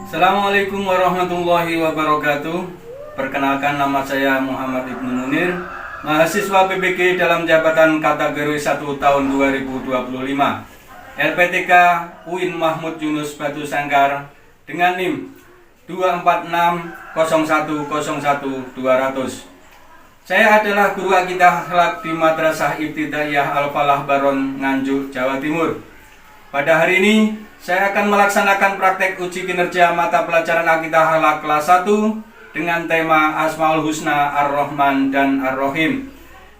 Assalamualaikum warahmatullahi wabarakatuh. Perkenalkan, nama saya Muhammad Ibnu Munir, mahasiswa PBG dalam jabatan kategori 1 tahun 2025, LPTK UIN Mahmud Yunus Batu Sangkar dengan NIM 2460101 200. Saya adalah guru akidah akhlak di Madrasah Ibtidaiyah Al-Falah Baron, Nganjuk, Jawa Timur. Pada hari ini saya akan melaksanakan praktek uji kinerja mata pelajaran akidah akhlak kelas 1 dengan tema Asmaul Husna Ar-Rahman dan Ar-Rahim.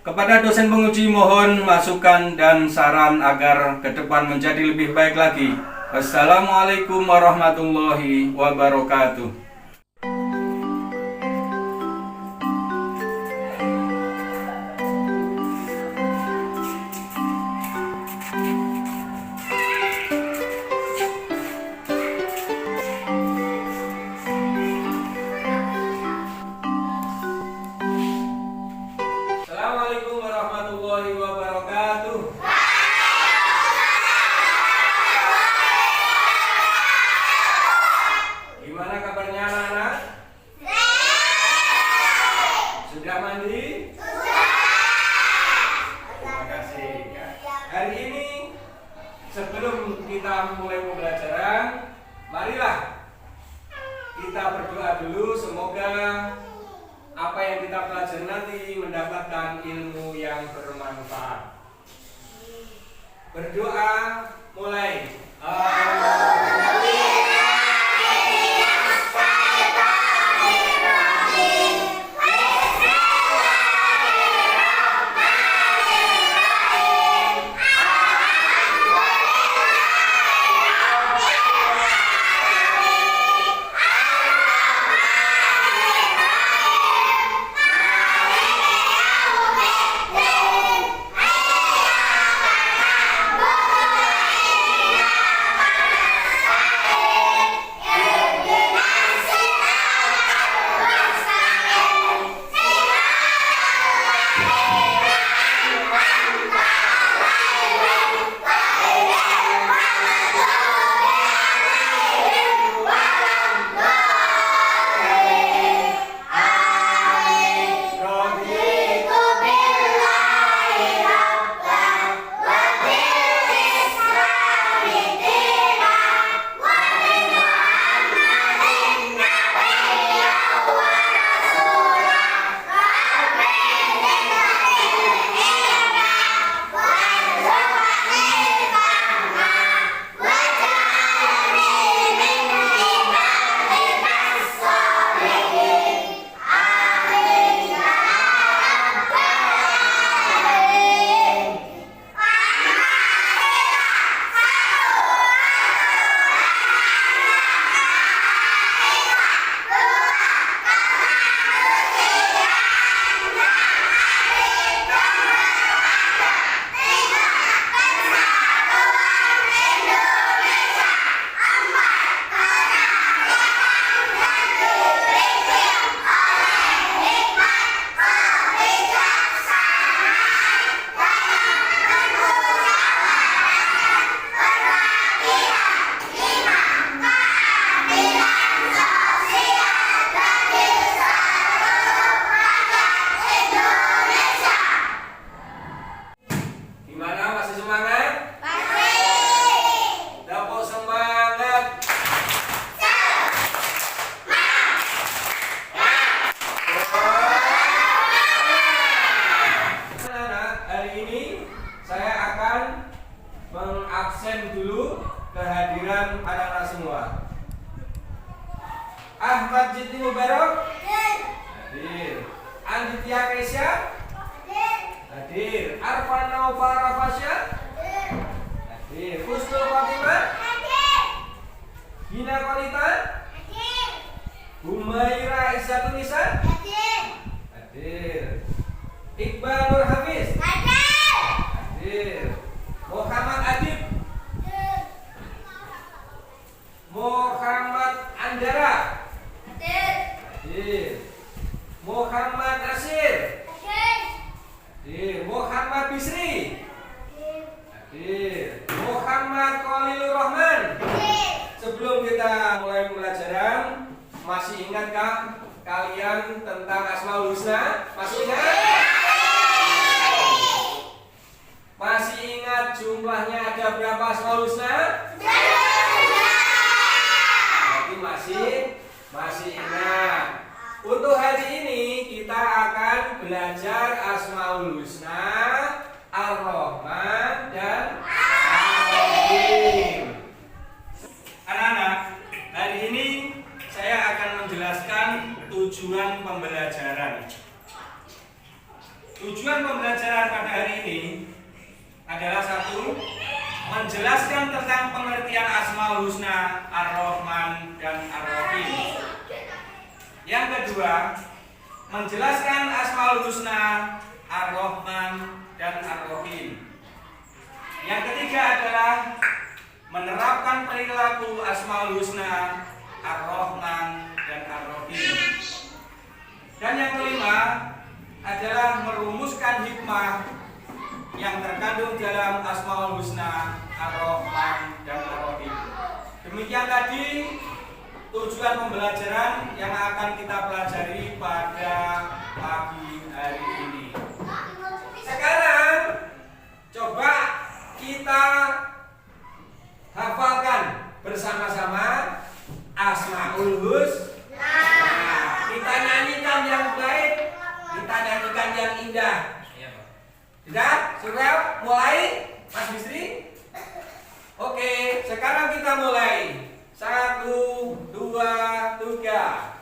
Kepada dosen penguji mohon masukan dan saran agar ke depan menjadi lebih baik lagi. Wassalamualaikum warahmatullahi wabarakatuh. Assalamualaikum warahmatullahi wabarakatuh. Gimana kabarnya anak-anak? Sudah mandi? Terima kasih ya. Hari ini sebelum kita mulai pembelajaran, marilah kita berdoa dulu, semoga apa yang kita pelajari nanti mendapatkan ilmu yang bermanfaat. Berdoa mulai. Gimana, masih semangat? Dapur semangat. Anak-anak, hari ini saya akan mengabsen dulu kehadiran anak-anak semua. Ahmad Jiti Mubarak hadir. Anditya Kesya hadir. Arfan Naufal Rafasya hadir. Husnul Fatimah Gina Kolita Humaira Isyatun Nisa hadir. Iqbal Nur Hafiz hadir. Muhammad Adib Muhammad Andara hadir. Muhammad Nasir hadir. Muhammad Bisri hadir. Muhammad Khalilur Rahman. Sebelum kita kita mulai pembelajaran, masih ingatkah kalian tentang Asmaul Husna? Masih ingat? Masih ingat jumlahnya ada berapa Asmaul Husna? Berarti masih ingat. Untuk hari ini kita akan belajar Asmaul Husna, Ar-Rahman dan Ar-Rahim. Anak-anak, hari ini saya akan menjelaskan tujuan pembelajaran. Tujuan pembelajaran pada hari ini adalah satu, menjelaskan tentang pengertian Asmaul Husna, Ar-Rahman dan Ar-Rahim. Yang kedua, menjelaskan Asmaul Husna, Ar-Rahman dan Ar-Rahim. Yang ketiga adalah menerapkan perilaku Asmaul Husna, Ar-Rahman dan Ar-Rahim. Dan yang kelima adalah merumuskan hikmah yang terkandung dalam Asmaul Husna, Ar-Rahman dan Ar-Rahim. Demikian tadi tujuan pembelajaran yang akan kita pelajari pada pagi hari ini. Sekarang coba kita hafalkan bersama-sama Asmaul Husna. Kita nyanyikan yang baik, kita nyanyikan yang indah. Sudah? Sudah? Mulai? Mas Bisri? Oke, sekarang kita mulai. 1, 2, 3.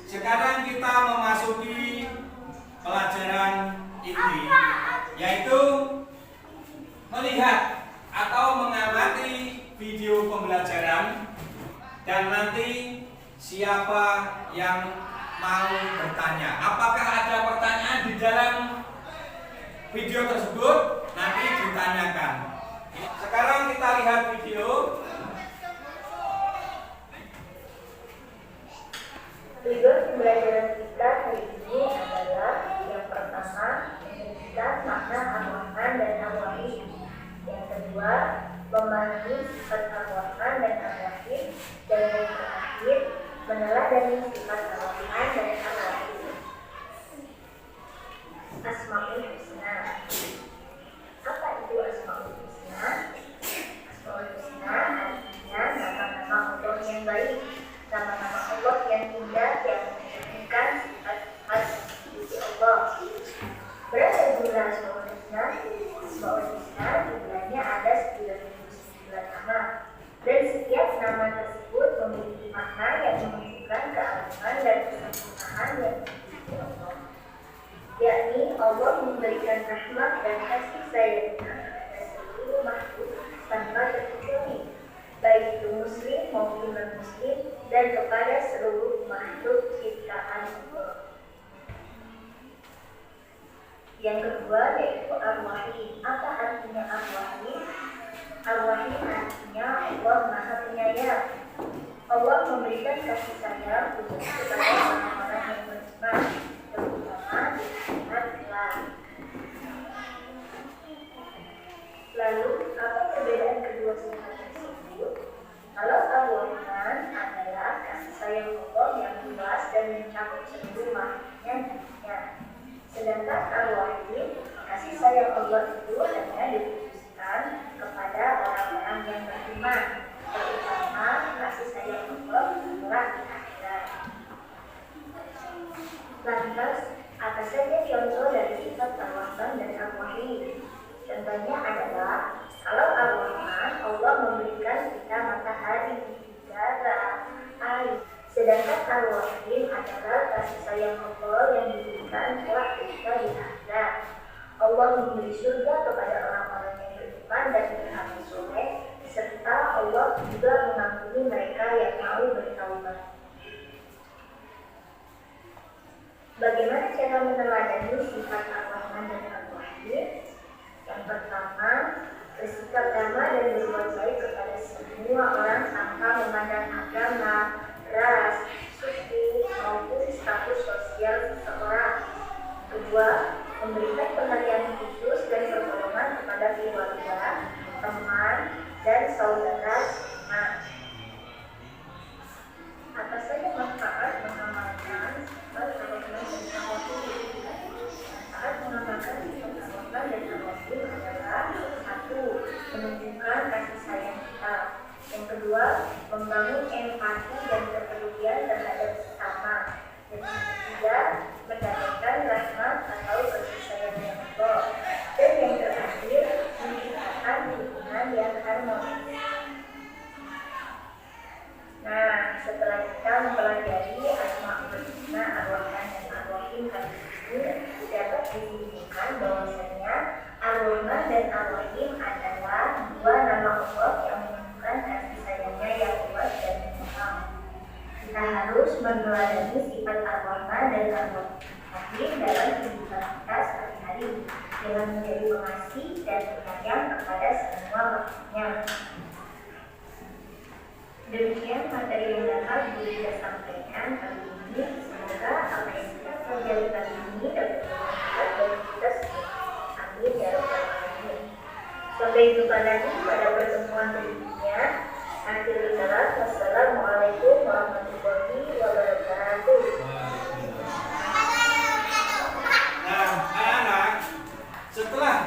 Sekarang kita memasuki pelajaran inti, yaitu melihat atau mengamati video pembelajaran, dan nanti siapa yang mau bertanya. Apakah ada pertanyaan di dalam video tersebut? Nanti ditanyakan. Sekarang kita lihat video. Tujuan pembelajaran kita hari ini adalah yang pertama, menjelaskan makna Ar-Rahman dan Ar-Rahim. Yang kedua, memahami sifat Ar-Rahman dan Ar-Rahim. Dan yang terakhir, meneladani sifat Ar-Rahman dan Ar-Rahim. Asmaul Husna. Apa itu Asmaul Husna? Asmaul Husna artinya nama-nama Allah yang baik, nama-nama Allah yang indah yang menunjukkan sifat-sifat suci Allah. Berapa jumlah Asmaul Husna? Asmaul Husna jumlahnya ada 99 nama, dan setiap nama tersebut memiliki makna yang menunjukkan keagungan dan kesempurnaan yang dimiliki Allah, yakni Allah memberikan rahmat dan kasih sayangnya kepada seluruh makhluk tanpa terkecuali, baik itu muslim maupun non-muslim, dan kepada seluruh makhluk ciptaan Allah. Yang kedua yaitu Ar-Rahim. Apa artinya Ar-Rahim? Ar-Rahim artinya Allah Maha Penyayang. Allah memberikan kasih sayang khusus kepada orang-orang yang beriman, terutama di akhirat kelak. Lalu, apa perbedaan kedua sifat tersebut? Kalau Ar-Rahman adalah kasih sayang Allah yang luas dan mencakup seluruh makhluknya dunia. Sedangkan Ar-Rahim, kasih sayang Allah itu hanya dikhususkan kepada orang-orang yang beriman, terutama kasih sayang Allah kelak di akhirat. Lantas, apa saja contoh dari sifat Ar-Rahman dan Ar-Rahim? Contohnya adalah, kalau Ar-Rahman, Allah memberikan kita matahari, udara, air. Sedangkan Ar-Rahim adalah kasih sayang Allah yang diberikan kelak ketika di akhirat. Allah memberi surga kepada orang-orang yang beriman beriman dan beramal soleh, serta Allah juga mengampuni mereka yang mau bertaubat. Bagaimana cara meneladani sifat Ar-Rahman dan Ar-Rahim? Yang pertama, bersikap ramah dan berbuat baik kepada semua orang tanpa memandang agama, ras, suku, maupun status sosial seseorang. Kedua, memberikan perhatian khusus dan pertolongan kepada keluarga, teman, dan saudara seiman. Apa saja manfaat mengamalkan sifat Ar-Rahman dan Ar-Rahim? Manfaat mengamalkan sifat Ar-Rahman dan Ar-Rahim adalah: satu, menunjukkan kasih sayang kita. Yang kedua, membangun empati dan kepedulian terhadap sesama. Dan yang ketiga, mendapatkan rahmat atau kasih sayang yang Allah. Dan yang terakhir, menciptakan hubungan yang harmonis. Nah, setelah kita mempelajari Asmaul Husna, Ar-Rahman dan Ar-Rahim kali ini, dapat disimpulkan bahwasanya Ar-Rahman dan Ar-Rahim adalah dua nama Allah yang menunjukkan kasih sayangnya yang luas dan mendalam. Kita harus meneladani sifat Ar-Rahman dan Ar-Rahim dalam kehidupan kita sehari-hari dengan menjadi pengasih dan penyayang kepada semua makhluknya. Demikian materi yang dapat kita sampaikan kali ini. Semoga apa yang kita pelajari kali ini dapat bermanfaat bagi kita semua. Amin ya rabbal alamin. Sampai jumpa lagi pada pertemuan berikutnya. Akhirul kalam, wassalamualaikum warahmatullahi wabarakatuh. Nah, anak-anak, setelah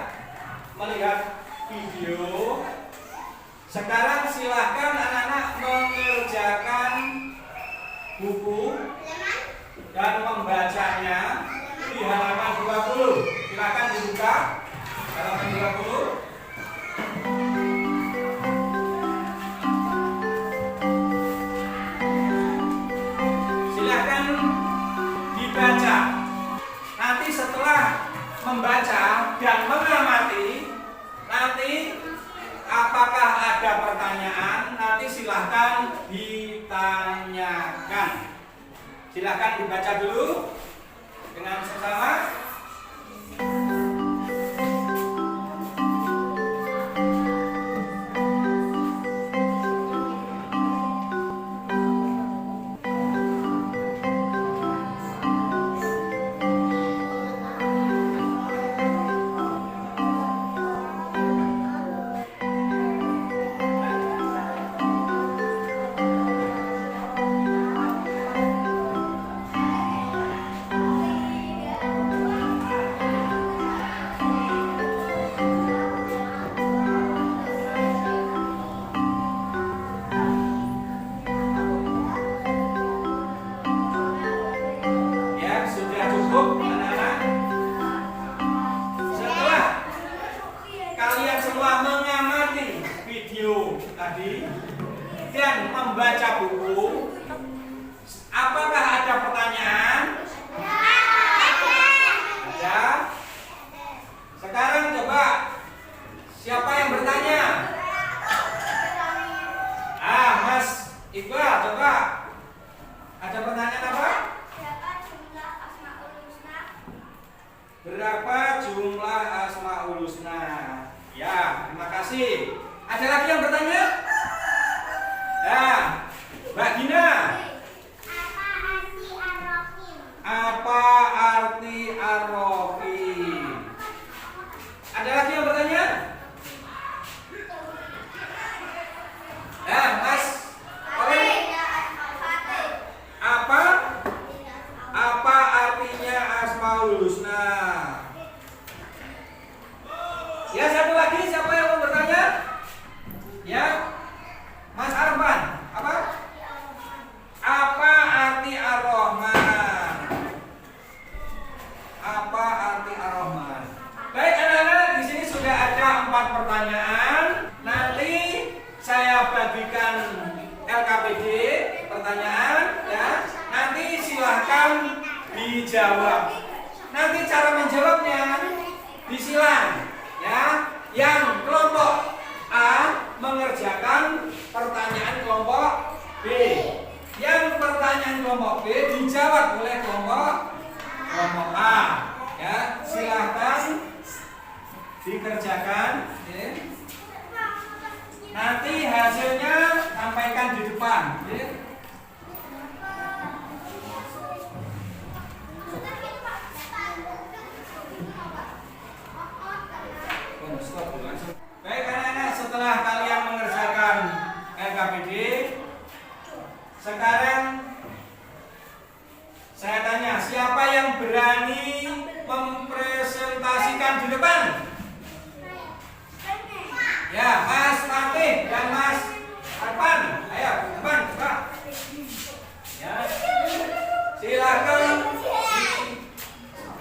melihat video, sekarang silahkan anak-anak mengerjakan buku dan membacanya di halaman 20. Silahkan dibuka halaman 20. Silahkan dibaca. Nanti setelah membaca dan mengamati, nanti apakah ada pertanyaan, nanti silahkan ditanyakan. Silahkan dibaca dulu dengan sesama. Tadi dan membaca buku, apakah ada pertanyaan? Ada. Sekarang coba siapa yang bertanya? Mas Iqbal, coba. Ada pertanyaan apa? Berapa jumlah Asmaul Husna? Ya, terima kasih. Ada lagi yang bertanya? Ya, Mbak Gina. Apa arti Ar-Rahim? Ada lagi yang bertanya? Ya, Mas. Apa artinya Asmaul Husna? Ya, satu lagi, siapa yang mau bertanya? Ya, Mas Arman, apa arti Ar-Rahman? Apa arti Ar-Rahman? Baik anak-anak, di sini sudah ada 4 pertanyaan. Nanti saya bagikan LKPD pertanyaan, ya. Nanti silahkan dijawab. Nanti cara menjawabnya disilang, ya. yang kelompok A mengerjakan pertanyaan kelompok B. Yang pertanyaan kelompok B dijawab oleh kelompok A. Ya, silahkan dikerjakan. Ya. Nanti hasilnya sampaikan di depan. Ya. Baik anak-anak, setelah kalian mengerjakan LKPD, sekarang saya tanya, siapa yang berani mempresentasikan di depan? Ya, Mas Fatih dan Mas Arpan. Ayo, depan, Pak. Ya. Silakan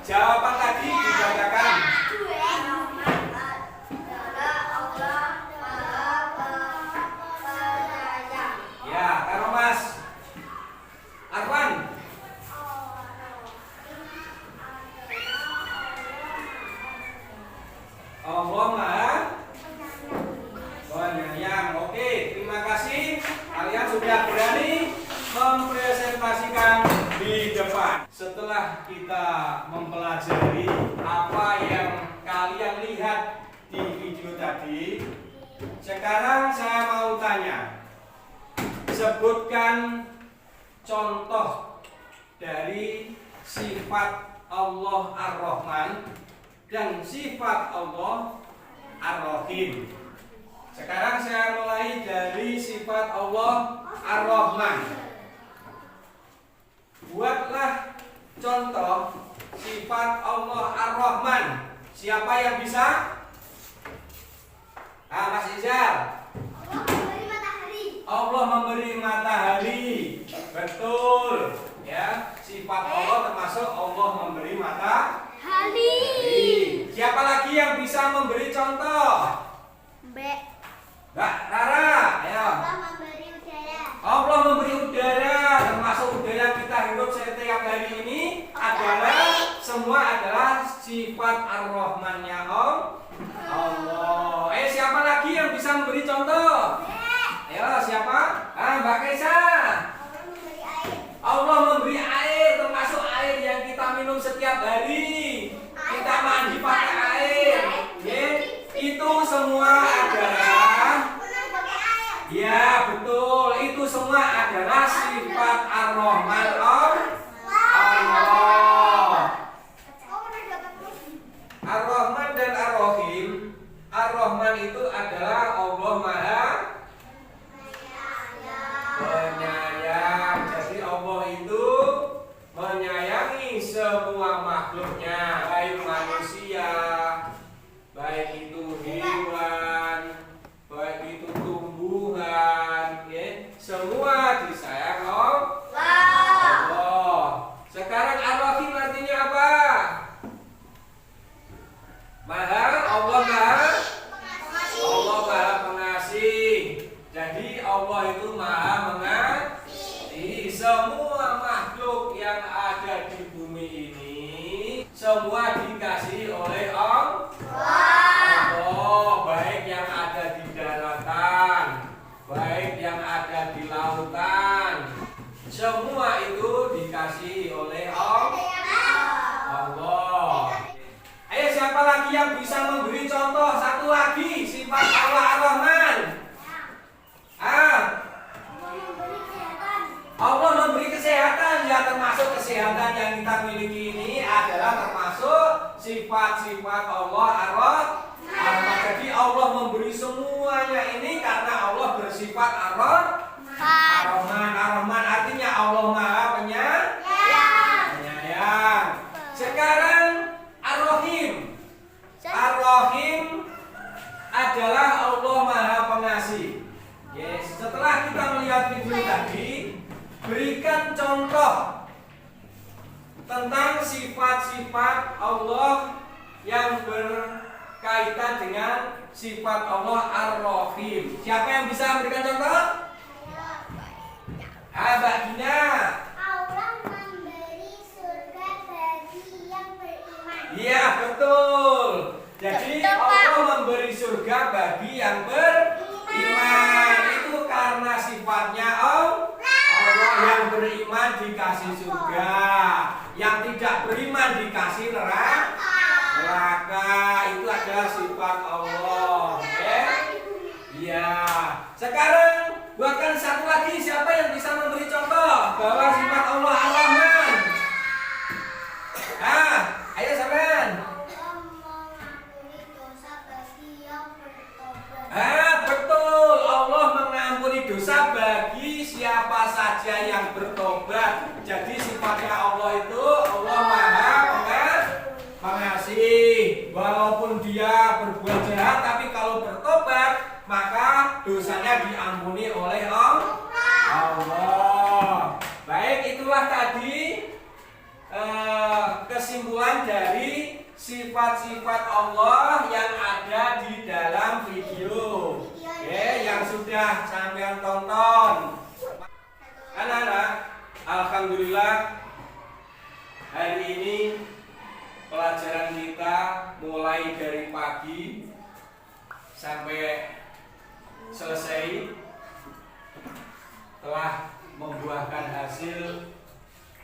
jawaban tadi dibacakan. Ya, kalau Mas Arpan. Allah Maha Penyayang. Oke, terima kasih. Kalian sudah berani mempresentasikan di depan. Setelah kita mempelajari apa yang kalian lihat di video tadi, sekarang saya mau tanya. Sebutkan contoh dari sifat Allah Ar-Rahman dan sifat Allah Ar-Rahim. Sekarang saya mulai dari sifat Allah Ar-Rahman. Buatlah contoh sifat Allah Ar-Rahman. Siapa yang bisa? Mas Izal. Allah memberi matahari. Betul. Ya, sifat Allah termasuk Allah memberi matahari. Siapa lagi yang bisa memberi contoh? Mbak Rara, ayo. Allah memberi udara, termasuk udara yang kita hirup setiap hari ini adalah semua adalah sifat Ar-Rahman-nya Allah. Siapa lagi yang bisa memberi contoh? Ayo, siapa? Mbak Kaisa. Allah memberi air, termasuk air yang kita minum setiap hari. Kita mandi pakai air. Itu semua adalah, ya betul, itu semua adalah sifat Ar-Rahman Allah. Ar-Rahman dan Ar-Rahim. Ar-Rahman itu adalah Allah Maha Penyayang. Jadi Allah itu menyayangi semua makhluknya, baik manusia, baik itu hewan, baik itu tumbuhan, ya, semua disayang Allah. Sekarang Ar-Rahim artinya apa? Allah Maha Pengasih. Jadi Allah itu Maha mengasihi semua makhluk yang ada di bumi ini. Semua dikasihi oleh Allah. Baik yang ada di daratan, baik yang ada di lautan, semua itu dikasihi oleh Allah. Ayo, siapa lagi yang bisa memberi contoh satu lagi sifat Allah Ar-Rahman? Allah memberi kesehatan, ya, termasuk kesehatan yang kita miliki ini adalah termasuk sifat-sifat Allah Ar-Rahman. Jadi Allah memberi semuanya ini karena Allah bersifat Ar-Rahman. Ar-Rahman artinya Allah Maha Penyayang. Sekarang Ar-Rahim. Ar-Rahim adalah Allah Maha Pengasih. Yes. Setelah kita melihat video tadi, berikan contoh tentang sifat-sifat Allah yang berkaitan dengan sifat Allah Ar-Rahim. Siapa yang bisa memberikan contoh? Mbak Gina. Allah memberi surga bagi yang beriman. Iya, betul. Jadi Allah memberi surga surga bagi yang beriman. Itu karena sifatnya Allah yang beriman dikasih surga, yang tidak beriman dikasih neraka. Itu adalah sifat Allah. Ya. Sekarang buatkan satu lagi, siapa yang bisa memberi contoh bahwa sifat Allah Ar-Rahman? Ayo sampean. Betul, Allah mengampuni dosa bagi siapa saja yang bertobat. Jadi sifatnya Allah itu Allah Maha Pengasih. Walaupun dia berbuat jahat, tapi kalau bertobat maka dosanya diampuni oleh Allah. Baik, itulah tadi kesimpulan dari sifat-sifat Allah yang ada di dalam video. Yang sudah sampean tonton. Anak-anak, alhamdulillah hari ini pelajaran kita mulai dari pagi sampai selesai telah membuahkan hasil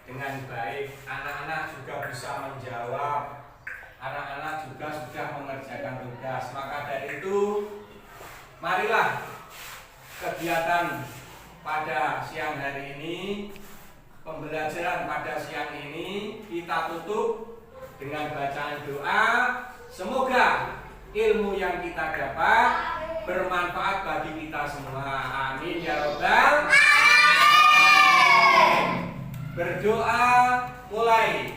dengan baik. Anak-anak juga bisa menjawab, anak-anak juga sudah mengerjakan tugas. Maka dari itu, marilah kegiatan pada siang hari ini, pembelajaran pada siang ini kita tutup dengan bacaan doa. Semoga ilmu yang kita dapat bermanfaat bagi kita semua. Amin ya robbal alamin. Berdoa mulai.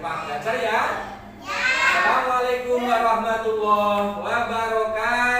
Belajar ya. Assalamualaikum warahmatullahi wabarakatuh.